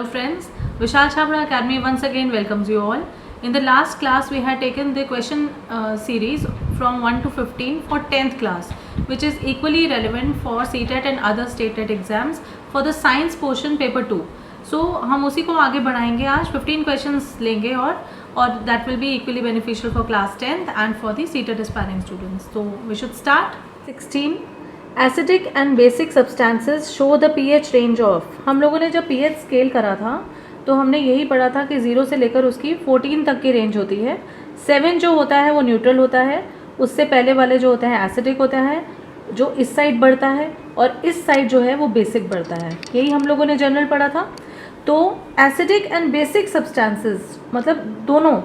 Hello friends, Vishal Chhabra Academy once again welcomes you all. In the last class we had taken the question series from 1 to 15 for 10th class, which is equally relevant for CTET and other state TET exams for the science portion paper 2. So हम उसी को आगे बढ़ाएंगे, आज 15 questions लेंगे और that will be equally beneficial for class 10th and for the CTET aspiring students. So we should start. 16 acidic and basic substances show the pH range of. हम लोगों ने जब पीएच स्केल करा था तो हमने यही पढ़ा था कि 0 से लेकर उसकी 14 तक की रेंज होती है। 7 जो होता है वो न्यूट्रल होता है, उससे पहले वाले जो होते हैं एसिडिक होता है, जो इस साइड बढ़ता है, और इस साइड जो है वो बेसिक बढ़ता है। यही हम लोगों ने जनरल पढ़ा था। तो एसिडिक एंड बेसिक सब्सटेंसेस मतलब दोनों,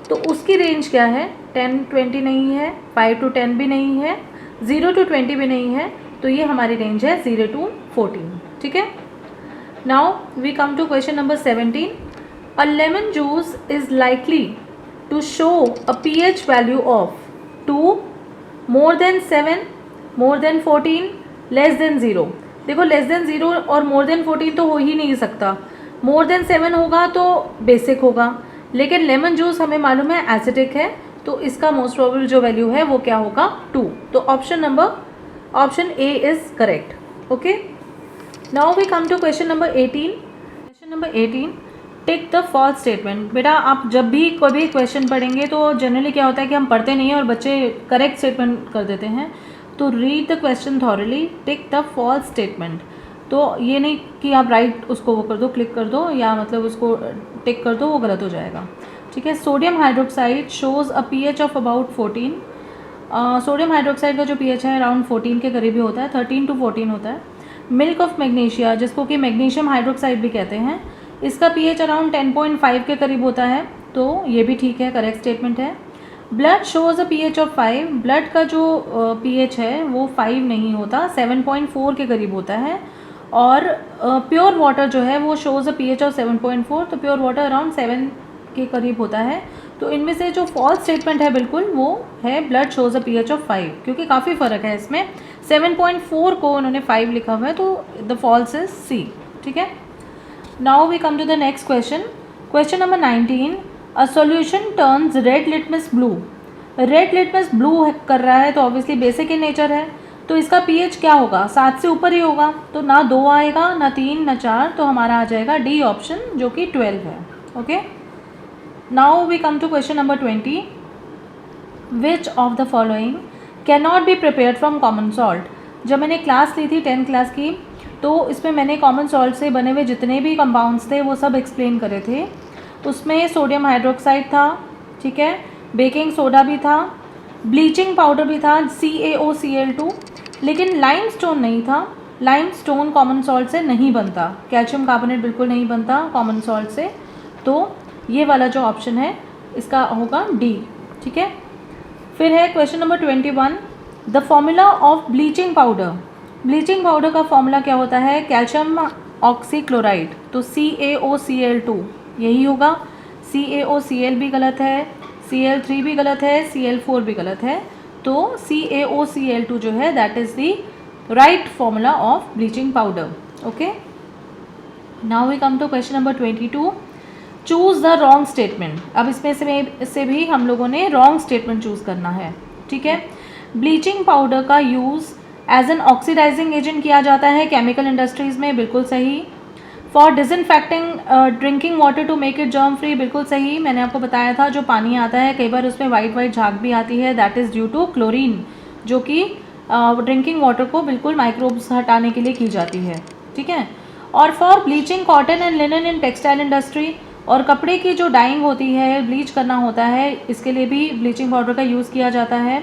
तो उसकी रेंज क्या है? 10-20 नहीं है, 5 to 10 भी नहीं है, 0 to 20 भी नहीं है, तो ये हमारी रेंज है 0 to 14। ठीक है। Now we come to question number 17। A lemon juice is likely to show a pH value of 2, more than 7, more than 14, less than 0। देखो लेस देन 0 और मोर देन 14 तो हो ही नहीं सकता। मोर देन 7 होगा तो बेसिक होगा, लेकिन लेमन जूस हमें मालूम है एसिडिक है, तो इसका मोस्ट प्रोबेबल जो वैल्यू है वो क्या होगा? 2। तो option A is correct. Okay, now we come to question number 18। Question number 18, tick the false statement. बेटा आप जब भी कोई भी क्वेश्चन पढ़ेंगे तो जनरली क्या होता है कि हम पढ़ते नहीं हैं और बच्चे करेक्ट स्टेटमेंट कर देते हैं। तो read the question thoroughly, tick the false statement. तो ये नहीं कि आप राइट उसको वो कर दो, क्लिक कर दो, या मतलब उसको टिक कर दो, वो गलत हो जाएगा। ठीक है। Sodium hydroxide shows a pH of about 14। Sodium hydroxide का जो पीएच है अराउंड 14 के करीब ही होता है, 13 to 14 होता है। मिल्क ऑफ मैग्नीशिया, जिसको कि मैग्नीशियम हाइड्रोक्साइड भी कहते हैं, इसका पीएच अराउंड 10.5 के करीब होता है, तो ये भी ठीक है, करेक्ट स्टेटमेंट है। Blood shows a pH of 5। Blood का जो पीएच है वो 5 नहीं होता, 7.4 के करीब होता है। और प्योर वाटर जो है वो शोज़ अ पीएच ऑफ 7.4, तो प्योर वाटर अराउंड 7 के करीब होता है। तो इनमें से जो फॉल्स स्टेटमेंट है बिल्कुल वो है blood shows a pH of 5, क्योंकि काफ़ी फ़र्क है इसमें। 7.4 को उन्होंने 5 लिखा हुआ है, तो द फॉल्स इज सी। ठीक है। Now we come to the next question. Question number 19, a solution turns red litmus blue. Red litmus blue कर रहा है तो ऑब्वियसली बेसिक इन नेचर है, तो इसका पीएच क्या होगा? 7 से ऊपर ही होगा, तो ना 2 आएगा, ना 3, ना 4, तो हमारा आ जाएगा डी ऑप्शन, जो कि 12 है। Okay, now we come to question number 20। Which of the following can not be prepared from common salt. जब मैंने क्लास ली थी 10th क्लास की, तो इसमें मैंने कॉमन सॉल्ट से बने हुए जितने भी कंपाउंड्स थे वो सब एक्सप्लेन करे थे। उसमें सोडियम हाइड्रोक्साइड था, ठीक है, बेकिंग सोडा भी था, ब्लीचिंग पाउडर भी था, CaOCl2, लेकिन लाइमस्टोन नहीं था। लाइमस्टोन कॉमन सॉल्ट से नहीं बनता, कैल्शियम कार्बोनेट बिल्कुल नहीं बनता कॉमन सॉल्ट से, तो ये वाला जो ऑप्शन है इसका होगा डी। ठीक है। फिर है question number 21, the formula of bleaching powder. Bleaching powder का फॉर्मूला क्या होता है? कैल्शियम ऑक्सीक्लोराइड, तो CaOCl2 यही होगा। CaOCl भी गलत है, Cl3 भी गलत है, Cl4 भी गलत है, तो CaOCl2 जो है that is the right formula of bleaching powder. Okay, now we come to question number 22, choose the wrong statement. अब इसमें से भी हम लोगों ने रॉन्ग स्टेटमेंट चूज़ करना है। ठीक है। ब्लीचिंग पाउडर का use as an oxidizing agent किया जाता है केमिकल इंडस्ट्रीज़ में, बिल्कुल सही। For disinfecting drinking water to make it germ free, बिल्कुल सही। मैंने आपको बताया था जो पानी आता है कई बार उसमें वाइट झाग भी आती है, that is due to chlorine, जो कि ड्रिंकिंग वाटर को बिल्कुल माइक्रोब्स हटाने के लिए की जाती है। ठीक है। और for bleaching cotton and linen in textile industry, और कपड़े की जो डाइंग होती है, ब्लीच करना होता है, इसके लिए भी ब्लीचिंग पाउडर का यूज़ किया जाता है।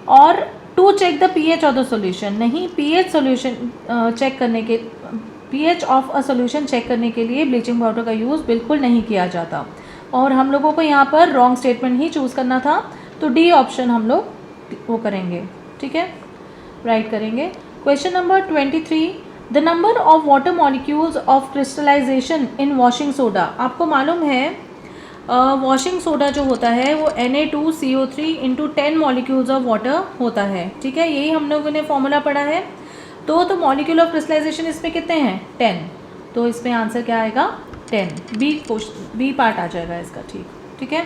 और to check the pH of the solution, नहीं, पीएच सॉल्यूशन चेक करने के, pH of a solution check करने के लिए ब्लीचिंग पाउडर का यूज़ बिल्कुल नहीं किया जाता। और हम लोगों को यहाँ पर रॉन्ग स्टेटमेंट ही चूज़ करना था, तो डी ऑप्शन हम लोग वो करेंगे। ठीक है, राइट करेंगे। Question number 23, the number of water molecules of crystallization in washing soda. आपको मालूम है वॉशिंग सोडा जो होता है वो Na2CO3 into 10 molecules of water होता है। ठीक है, यही हम लोगों ने फॉर्मूला पढ़ा है। तो मॉलिक्यूल ऑफ क्रिस्टलाइजेशन इसमें कितने हैं? 10। तो इसमें आंसर क्या आएगा? 10 बी पार्ट आ जाएगा इसका। ठीक है।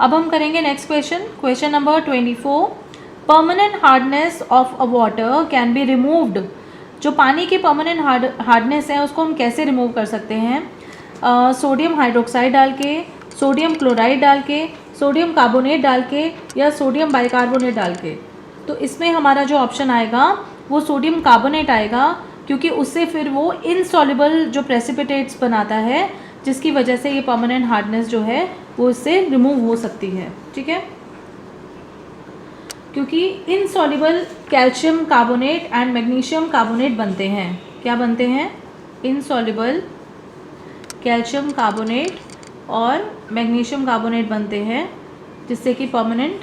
अब हम करेंगे next question number 24। Permanent hardness of a water can be removed. जो पानी की परमानेंट हार्डनेस है उसको हम कैसे रिमूव कर सकते हैं? सोडियम हाइड्रोक्साइड डाल के, सोडियम क्लोराइड डाल के, सोडियम कार्बोनेट डाल के, या सोडियम बाइकार्बोनेट डाल के। तो इसमें हमारा जो ऑप्शन आएगा वो सोडियम कार्बोनेट आएगा, क्योंकि उससे फिर वो इनसॉल्युबल जो प्रेसिपिटेट्स बनाता है, जिसकी वजह से ये परमानेंट हार्डनेस जो है वो इससे रिमूव हो सकती है। ठीक है, क्योंकि insoluble calcium carbonate and magnesium carbonate बनते हैं। क्या बनते हैं? इनसॉल्युबल कैल्शियम कार्बोनेट और मैग्नीशियम कार्बोनेट बनते हैं, जिससे कि परमानेंट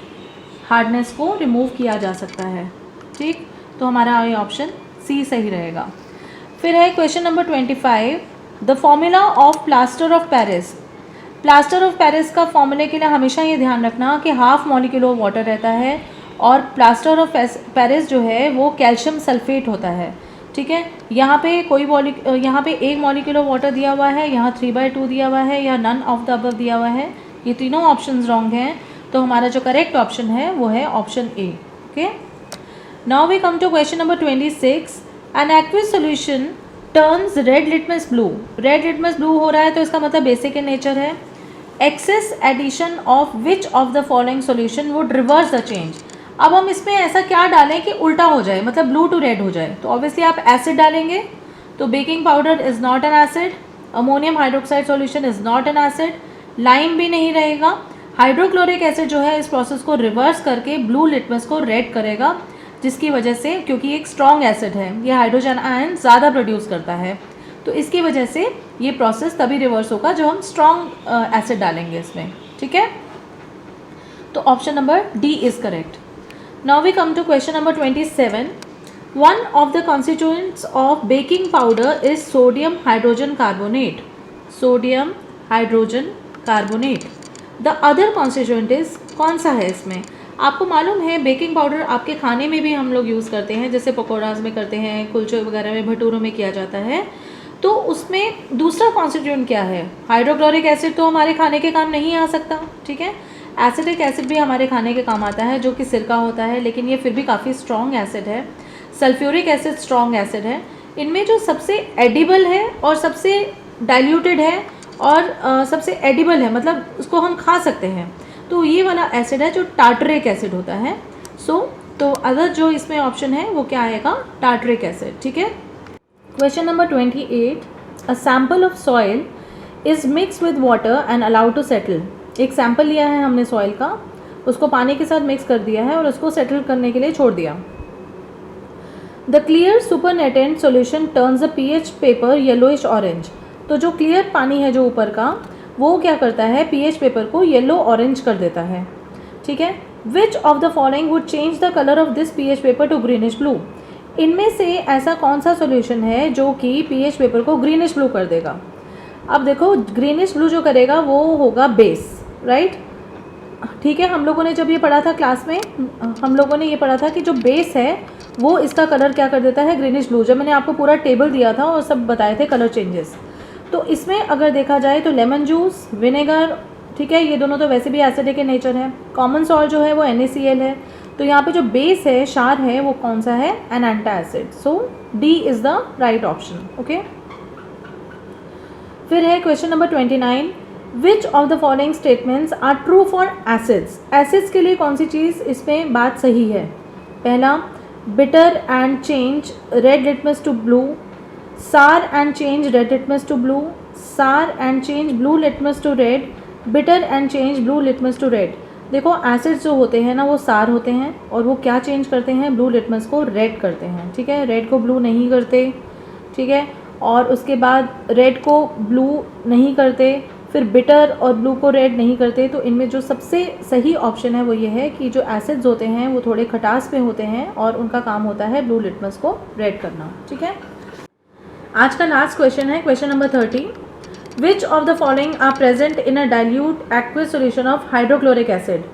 हार्डनेस को रिमूव किया जा सकता है। ठीक, तो हमारा ये ऑप्शन सी सही रहेगा। फिर है question number 25। The formula of plaster of Paris. Plaster of Paris का फॉर्मूले के लिए हमेशा ये ध्यान रखना कि हाफ मॉलिक्यूल ऑफ वाटर रहता है, और प्लास्टर ऑफ पेरिस जो है वो कैल्शियम सल्फेट होता है। ठीक है, यहाँ पे यहाँ पे एक मॉलिक्यूल ऑफ वाटर दिया हुआ है, यहाँ 3/2 दिया हुआ है, या नन ऑफ द अबव दिया हुआ है। ये तीनों ऑप्शंस रॉन्ग हैं, तो हमारा जो करेक्ट ऑप्शन है वो है option A. Okay, now we come to question number 26। An aqueous solution turns red litmus blue. Red litmus blue हो रहा है तो इसका मतलब बेसिक इन नेचर है। Excess addition of which of the following solution would reverse the change. अब हम इसमें ऐसा क्या डालें कि उल्टा हो जाए, मतलब ब्लू टू रेड हो जाए? तो ऑब्वियसली आप एसिड डालेंगे, तो baking powder is not an acid, ammonium hydroxide solution is not an acid, lime भी नहीं रहेगा। हाइड्रोक्लोरिक एसिड जो है इस प्रोसेस को रिवर्स करके ब्लू लिटमस को रेड करेगा, जिसकी वजह से, क्योंकि एक स्ट्रॉन्ग एसिड है, ये हाइड्रोजन आयन ज़्यादा प्रोड्यूस करता है, तो इसकी वजह से ये प्रोसेस तभी रिवर्स होगा जब हम स्ट्रॉन्ग एसिड डालेंगे इसमें। ठीक है, तो option number D is correct. Now we come to question number 27. One of the constituents of baking powder is sodium hydrogen carbonate. Sodium hydrogen carbonate. The other constituent is, कौन सा है इसमें? आपको मालूम है बेकिंग पाउडर आपके खाने में भी हम लोग यूज़ करते हैं, जैसे पकौड़ाज में करते हैं, कुलचे वगैरह में, भटूरों में किया जाता है। तो उसमें दूसरा कॉन्स्टिट्यूएंट क्या है? हाइड्रोक्लोरिक एसिड तो हमारे खाने के काम नहीं आ सकता। ठीक है, एसिडिक एसिड भी हमारे खाने के काम आता है, जो कि सिरका होता है, लेकिन ये फिर भी काफ़ी स्ट्रॉन्ग एसिड है। सल्फ्यूरिक एसिड स्ट्रॉन्ग एसिड है। इनमें जो सबसे एडिबल है और सबसे डाइल्यूटेड है और सबसे एडिबल है, मतलब उसको हम खा सकते हैं, तो ये वाला एसिड है जो टार्टरिक एसिड होता है। तो अदर जो इसमें ऑप्शन है वो क्या आएगा? Tartaric acid. ठीक है, question number 28। A sample of soil is mix with water and allowed to settle. एक सैंपल लिया है हमने सॉइल का, उसको पानी के साथ मिक्स कर दिया है और उसको सेटल करने के लिए छोड़ दिया। The clear supernatant solution turns the pH paper yellowish orange. तो जो क्लियर पानी है जो ऊपर का, वो क्या करता है? पीएच पेपर को येलो ऑरेंज कर देता है। ठीक है, विच of the following would change the colour of this pH paper two greenish blue. इनमें से ऐसा कौन सा सोल्यूशन है जो कि पीएच पेपर को ग्रीनिश ब्लू कर देगा? अब देखो, ग्रीनिश ब्लू जो करेगा वो होगा बेस, राइट? ठीक है, हम लोगों ने जब ये पढ़ा था क्लास में, हम लोगों ने ये पढ़ा था कि जो बेस है वो इसका कलर क्या कर देता है? Greenish blue. जब मैंने आपको पूरा टेबल दिया था और सब बताए थे कलर चेंजेस, तो इसमें अगर देखा जाए तो लेमन जूस, विनेगर, ठीक है, ये दोनों तो वैसे भी एसिडिक के नेचर है। कॉमन सॉल्ट जो है वो NaCl है। तो यहाँ पे जो बेस है, क्षार है, वो कौन सा है? An antacid. So D is the right option. Okay, फिर है question number 29। Which of the following statements are true for acids. Acids के लिए कौन सी चीज़ इसमें बात सही है? पहला, bitter and change red litmus to blue, sour and change red litmus to blue, sour and change blue litmus to red, bitter and change blue litmus to red. देखो, acids जो होते हैं ना वो सार होते हैं, और वो क्या चेंज करते हैं? ब्लू लिटमस को रेड करते हैं। ठीक है, रेड को ब्लू नहीं करते। ठीक है, और उसके बाद रेड को ब्लू नहीं करते, फिर बिटर और ब्लू को रेड नहीं करते। तो इनमें जो सबसे सही ऑप्शन है वो ये है कि जो एसिड्स होते हैं वो थोड़े खटास में होते हैं और उनका काम होता है ब्लू लिटमस को रेड करना। ठीक है, आज का लास्ट क्वेश्चन है question number 30। Which of the following are present in a dilute aqueous solution of hydrochloric acid.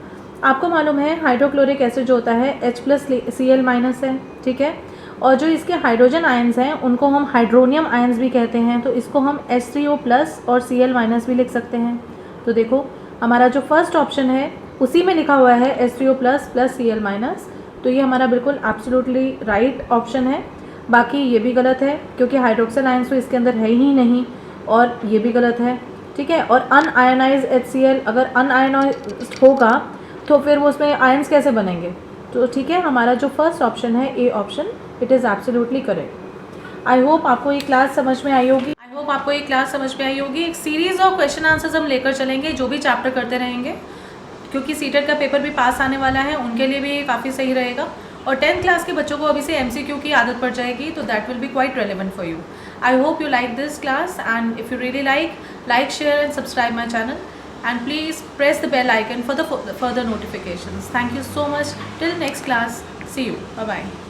आपको मालूम है हाइड्रोक्लोरिक एसिड जो होता है H+Cl- है। ठीक है, और जो इसके हाइड्रोजन आयन्स हैं उनको हम हाइड्रोनियम आयन्स भी कहते हैं, तो इसको हम H3O+ और Cl- भी लिख सकते हैं। तो देखो हमारा जो फर्स्ट ऑप्शन है उसी में लिखा हुआ है H3O+ + Cl-, तो ये हमारा बिल्कुल एब्सोल्युटली राइट ऑप्शन है। बाकी ये भी गलत है क्योंकि हाइड्रोक्सिल आयन्स तो इसके अंदर है ही नहीं, और ये भी गलत है, ठीक है। और अनआयनाइज HCl अगर अनआयनाइज्ड होगा तो फिर वो उसमें आयन्स कैसे बनेंगे, तो ठीक है हमारा जो फर्स्ट ऑप्शन है A option, it is absolutely correct. I hope आपको ये क्लास समझ में आई होगी। एक सीरीज़ ऑफ क्वेश्चन आंसर्स हम लेकर चलेंगे, जो भी चैप्टर करते रहेंगे, क्योंकि सीटेट का पेपर भी पास आने वाला है, उनके लिए भी काफ़ी सही रहेगा। और 10th क्लास के बच्चों को अभी से MCQ की आदत पड़ जाएगी, तो that will be quite relevant for you. I hope you like this class, and if you really like, share and subscribe my channel, and please press the bell icon for the further notifications. Thank you so much. Till next class, see you. Bye bye.